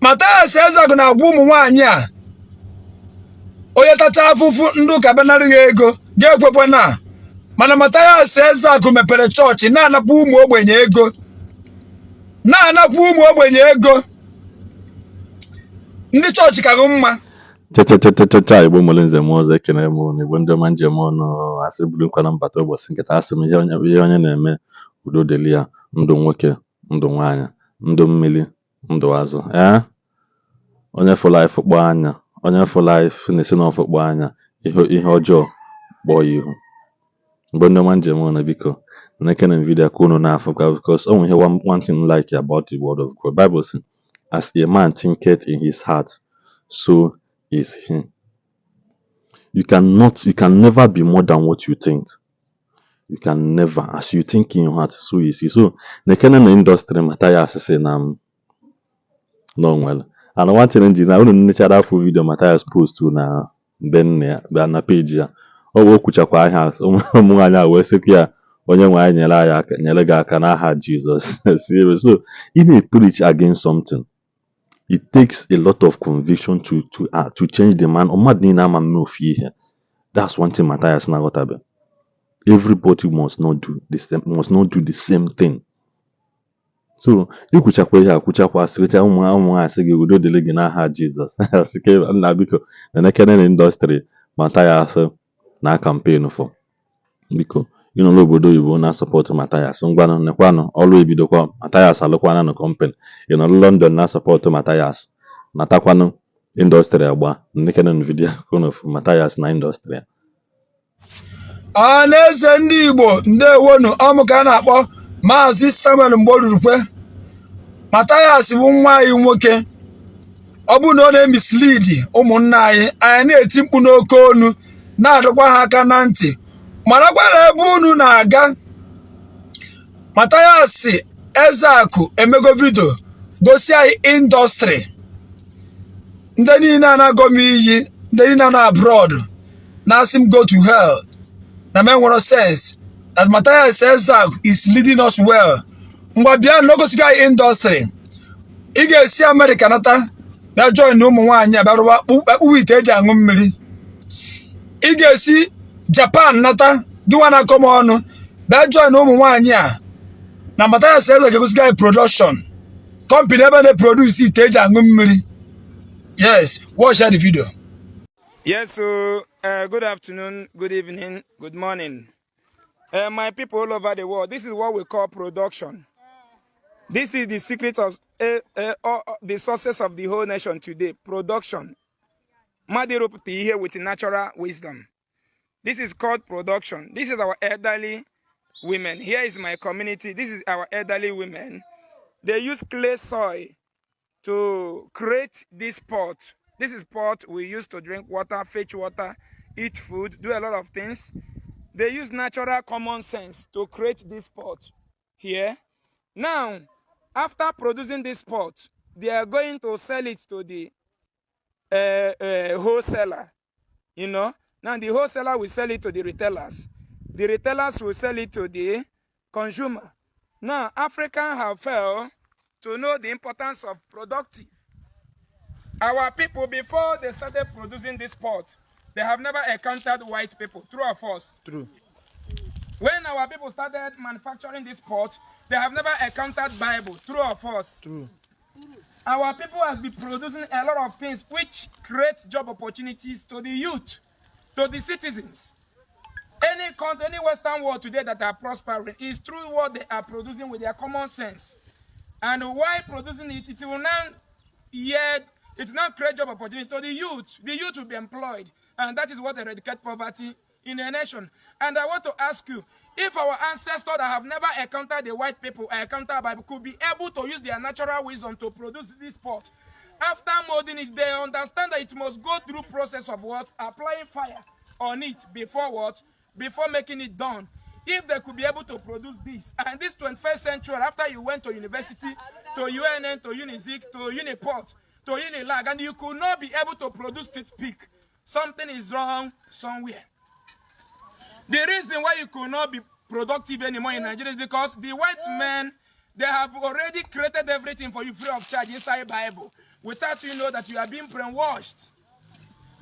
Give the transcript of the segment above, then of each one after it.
Matthias Ezeaku na-agwa ụmụ nwaanyị a onye tacha afụfụ ndị ụka benarị ya ego ga-ekwekwe na mana Matthias Ezeaku mepere chọọchị na-anapụ ụmụ ogbenye ego ndị chọọchị kago mma Cha Igbo mụrụ nze m ọzọ ekene m na Igbo ndị ọma njem ọnụ asị bulukwana mbata ụbọchị nketa asị m ihe onye na-eme udo dịrị ya ndụ nwoke ndụ nwaanyị ndụ mmiri ndụ azụ onye fụrụ anyị fụkpọ anya onye fụrụ anyị na-esi n'ọfụkpọ anya ihe ọjọọ kpọọ ya ihu mgbe ndị ọma njem ọnụ biko na-ekene vidiyo ka unu na-afụkwa because o nwere ihe one thing like about the word of God. Bible says as a man thinketh in his heart so is he. You can never be more than what you think. You can never. As you think in your heart, so is he. So, the kind of industry, Matthias say no well. And one thing is, I want to nature that full video Matthias post to na ben na page ya. O wo kucha kwa ahia. Omu anya we sekia onye nwa nyere ga aka na aha Jesus. Serious. So, if you preach against something, it takes a lot of conviction to change the man. That's one thing Matthias na got about. Everybody must not do the same thing. So you kuchakwa siricha ụmụ asị gị udo dịrị gị n'aha Jesus. Asike na biko na ekene industry Matthias na campaign for. Biko n'obodo Igbo na support Matthias ngwanụ nekwanụ ọrụ ebidokwa Matthias alụkwana na company London na support Matthias natakwanụ industry agba nekene video kono Matthias na industry na-eze ndị Igbo ndewonu ọmụ ka a na-akpọ Maazị Samuel Mgborukwe. Matthias bụ nwa anyị nwoke ọ bụ na ọ na-emislead ụmụnna anyị na-eti mkpu n'oke onu na-adọkwa ha aka na ntị marakwa na ebe unu na-aga. Matthias Ezeaku emego vidio gosi anyị indọstrị ndị niile na-agọ m iyi ndị niile na abroad na-asị m go to hell na men nwere sense that Matthias Ezeaku is leading us well. Ngwa bịa na ogosigo anyị indọstrị ị ga-esi America nata bịa join ụmụ nwaanyị abịarụwa kpukpu ite eji aṅụ mmiri. Ị ga-esi Japan nata gịnwa na akọm ọnụ bịa join ụmụ nwaanyị a na Matthias Ezeaku egosigo anyị production company ebe na-produce ite eji aṅụ mmiri. Yes, watch the video. Yes, so good afternoon, good evening, good morning. My people all over the world, this is what we call production. This is the secret of the success of the whole nation today, production. Madiropti here with natural wisdom. This is called production. This is our elderly women. Here is my community. This is our elderly women. They use clay soil to create this pot. This is pot we use to drink water, fetch water, eat food, do a lot of things. They use natural common sense to create this pot here. Now, after producing this pot, they are going to sell it to the wholesaler. Now the wholesaler will sell it to the retailers. The retailers will sell it to the consumer. Now, Africans have failed to know the importance of productive. Our people, before they started producing this pot, they have never encountered white people. True or false? True. When our people started manufacturing this pot, they have never encountered Bible. True or false? True. Our people have been producing a lot of things which create job opportunities to the youth, to the citizens. Any country, any Western world today that are prospering is through what they are producing with their common sense. And while producing it, it will not create job opportunity to the youth. The youth will be employed. And that is what eradicates poverty in a nation. And I want to ask you, if our ancestors that have never encountered the white people or encountered Bible could be able to use their natural wisdom to produce this pot, after molding it, they understand that it must go through process of what? Applying fire on it before what? Before making it done. If they could be able to produce this, and this 21st century, after you went to university, to UNN, to UNIZIC, to Uniport, to Unilag, and you could not be able to produce toothpick, something is wrong somewhere. The reason why you could not be productive anymore in Nigeria is because the white men, They have already created everything for you free of charge inside Bible, without you know that you are being brainwashed.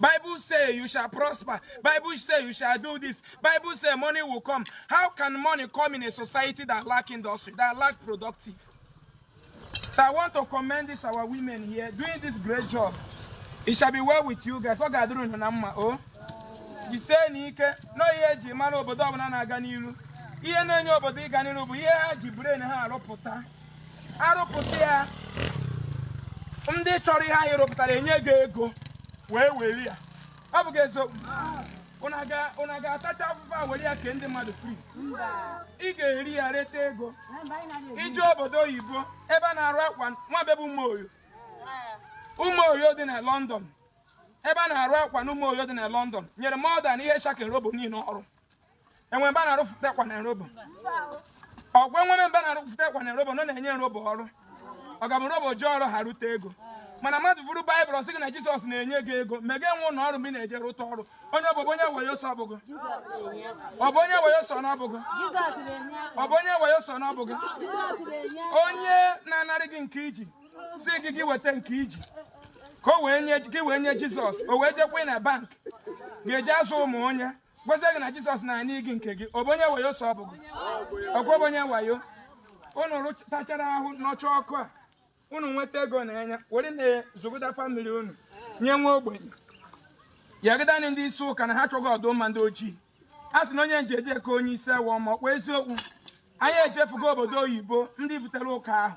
Bible say you shall prosper. Bible say you shall do this. Bible say money will come. How can money come in a society that lack industry, that lack productive? So I want to commend this our women here doing this great job. It shall be well with you guys. Oh, you say Nike, no ye mano bodobana na ganilu. Iye na nyo bodi ganilu bu ye haji brain ha aropota. Aropota. Ndị chọrọ ihe anyị rụpụtara enye gị ego wee were ya. Ọ bụ gezo. Una ga-atacha afụfụ a were ya ke ndị mmadụ free. Ị ga-eri ya rete ego. Ije obodo oyibo ebe a na-arụ akwa nwa bebe Ụmụoyo. Ụmụoyo dị na London. Ebe a na-arụ akwa na Ụmụoyo dị na London nyere more than ihe shakin robo niile ọrụ. Enwe mbe a na-arụpụta akwa na robo. Ọgwa enwe mbe a na-arụpụta akwa na robo nọ na-enye robo ọrụ. Ọgabụ robo ji ọrụ ha rute ego. Mana mmadụ vụrụ Baịbụl sị gị na Jizọs na-enye gị ego mege nwe ụlọ ọrụ mgbe ị na-eje rụta ọrụ. Onye ọbụbụ onye wayo so ọbụgụ. Ọ bụ onye wayo so n'ọbụgụ. Ọ bụ onye wayo so n'ọbụgụ. Onye na-anarị gị nke iji si gị weta nke iji ka o wee nye Jizọs o wee jekwa na bank ga-eji azụ ụmụ onye gwazie gị na Jizọs na-anye gị nke gị. Ọ bụ onye wayo so ọbụgụ. Ọkwa bụ onye wayo. Unu rụtachara ahụ n'ọchụ ọkụ a unu nweta ego na-enya were na-zụgide famili unu nye nwa ogbenye yagidani ndị isi ụka na ha chọghị ọdụmma ndị ojii. A sị na onye njeje ka onye isi ewe ma ọkwa eziokwu. Anyị ejefugo obodo oyibo ndị butere ụka ahụ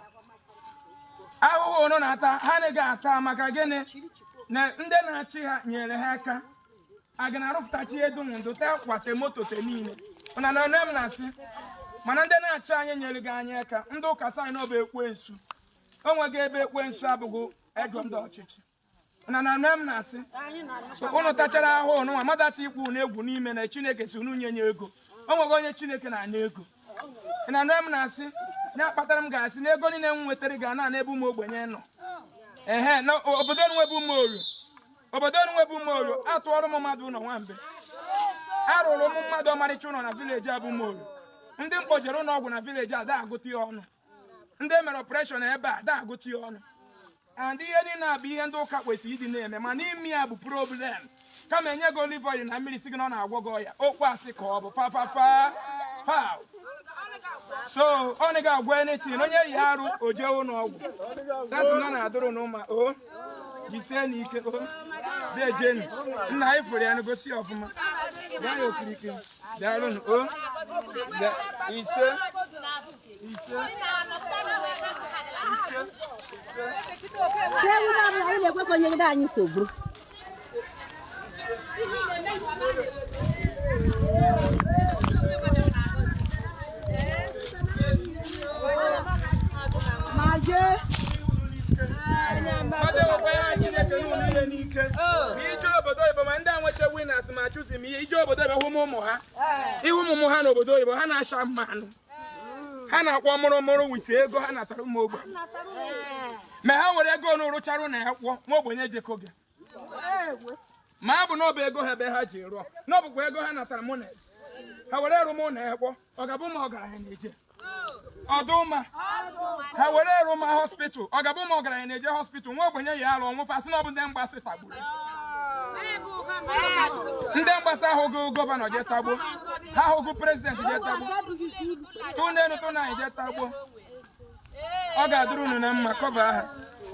ahụhụ unu na-ata ha anaghị ata maka gịnị na ndị na-achị ha nyere ha aka a ga na-arụpụtachi ihe dum ndụ ta kwate moto te niile mana na m na-asị mana ndị na-achị anyị nyere gị anyị aka ndị ụka sayị na ọ bụ ekwensu o nweghị ebe ekwensu abụghị ego ndị ọchịchị na m na-asị unu tachara ahụ nwa madata ikwu na egwu n'ime na Chineke si unu nye ego o nweghị onye Chineke na-anya ego na m na-asị ya kpatara m ga-asị na ego niile m nwetara ga na ebe ụmụ ogbenye nọ na obodo nwebu Ụmụoyo obodo nwebu Ụmụoyo atụọrụ m mmadụ ụlọ nwambe arụrụ ụmụ mmadụ ọmarịcha ụlọ na vileji abụ Ụmụoyo ndị mkpojere ụlọ ọgwụ na vileji a da agụta ya ọnụ ndị mere ọpreshọn ebe a da agụta ya ọnụ and ihe niile abụ ihe ndị ụka kwesịrị ịdị na-eme ma n'ime ya bụ problem kama enye gị olive oil na mmiri si gị na ọ na-agwọ gị ọya okwu asị ka ọ bụ fafafa so ọ na ga-agwa anything onye yi arụ o jee ụlọ ọgwụ dasị na na-adụrụ n'ụma o jisie n'ike o dejeni nna anyị fụrụ ya n'gosi ọfụma gaa ya okirikiri daalụnụ o ise ije obodo oyibo ma ndị a nwecha winners ma chụzi m ihe ije obodo oyibo hụ ụmụ ha ihu ụmụ ha n'obodo oyibo ha na-acha mmanụ ha na-akwọ mụrụmụrụ wite ego ha natara ụmụ ogbenye ma ha were ego n'ụrụcharụ na ya kwụọ nwa ogbenye jekọ gị ma ọ bụ n'ọba ego ha ebe ha ji rụọ n'ọbụkwa ego ha natara mụ na ha were rụ mụ na ya kwụọ ọ ga-abụ ma ọgaranya na-eje ọdụma ha were rụ ma hospital ọ ga-abụ ma ọgaranya na-eje hospital nwa ogbenye ya arụ ọnwụfa asị na ọ bụ ndị mgbasị tagburu ndị mgbasa ahụghị gọvanọ je tagbo ha ahụghị prezidenti je tagbo tụnenu tụnanyị je tagbo ọ ga-adụrụ unu na mma kọba aha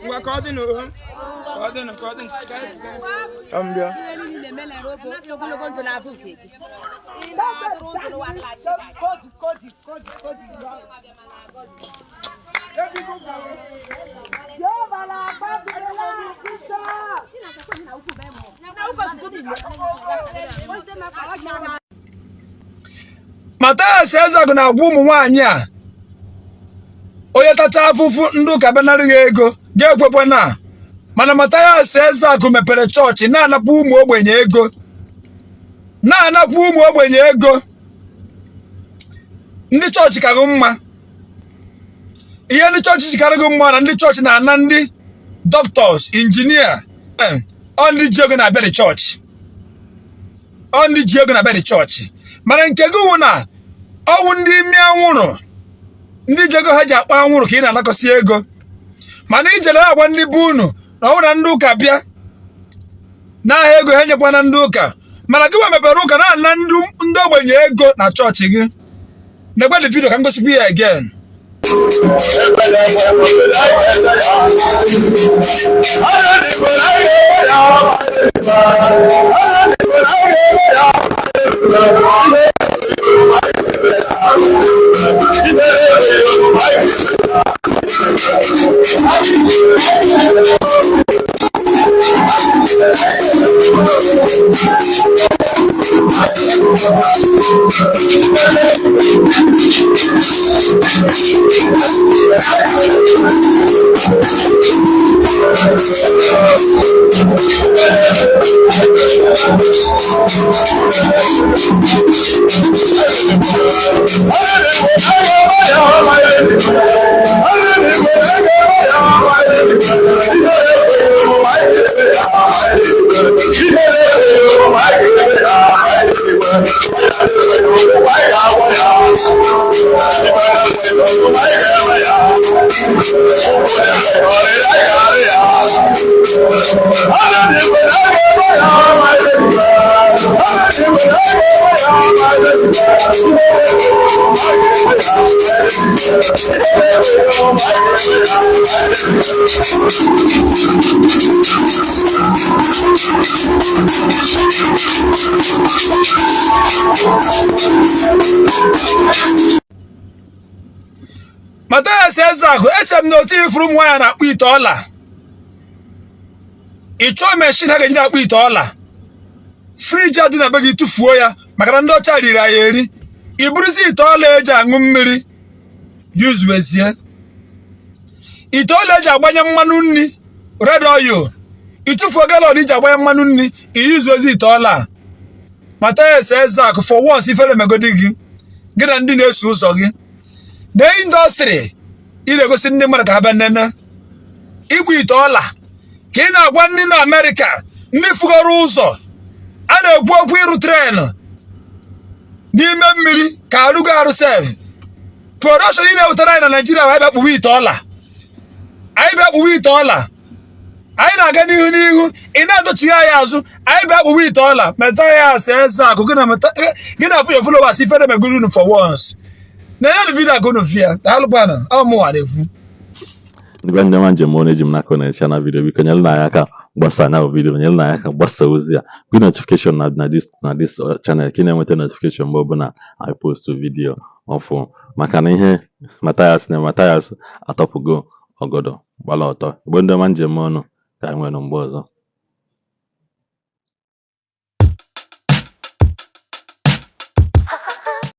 ngwa ka ọ dị n'oho ka ọ dị nụ ka ọ dị mbịa Matthias Ezeaku na-agwa ụmụ nwaanyị a onye tacha afụfụ ndị ụka benarịghị ego ga-ekwekwe na mana Matthias Ezeaku mepere chọọchị na-anapụ ụmụ ogbenye ego ndị chọọchị karị mma ihe ndị chọọchị jikarịghị mma na ndị chọọchị na-ana ndị doctors injinia ọ ndị ji ego na-abịa dị chọọchị mana nke gị wụ na ọwụ ndị imi anwụrụ ndị ji ego ha ji akpa anwụrụ ka ị na-anakọsi ego mana ijele agwa ndị bụ unu na ọ na ndị ụka bịa n'ahịa ego ha nyekwa na ndị ụka mana gị mepere ụka na ndị ogbenye ego na chọọchị gị na-egbe the video ka m gosikwa ya again. Matthias Ezeaku, echere m na otu ifuru m nwaanyị na-akpụ ite ọla. Ị chọọ mechin ha ga-eji na-akpụ ite ọla. Friji a dị na be gị tụfuo ya maka na ndị ọcha riri ya eri. I buruzi ite ọla eji aṅụ mmiri yuzuwezie. Ite ọla eji agbanye mmanụ nri red oil. Ịtụfuo galọn iji agbanye mmanụ nri iyuzuozi ite ọla. Matthias Ezeaku, for once ifere megodi gị na ndị na-eso ụzọ gị. The industry ị na-egosi ndị mmadụ ka ha bịa nene igwu ite ọla ka ị na-agwa ndị na Amerịka ndị fugoro ụzọ a na-ekwu okwu ịrụ tren n'ime mmiri ka arụgo arụ sef production ị na-ewetara anyị na Naịjirịa anyị bịa kpụwa ite ọla anyị na-aga n'ihu ị na-adochighi anyị azụ anyị bịa kpụwa ite ọla. Matthias Ezeaku gị na afụ ya followers ifere megoro unu for once. Na ya video akono via alubana amu adeku Ndị njem njem eji m n'aka na-echa na video biko nyere na ya aka gbasa na video nyere na ya aka gbasa ozi a bụ notification na this channel ka ị na-enweta notification mgbe ọbụla I post video ọfụ maka na ihe Matthias atọpụgo ọgọdọ gbala ọtọ Igbo ndị ọma njem ọnụ ka anyị nwere mgbe ọzọ.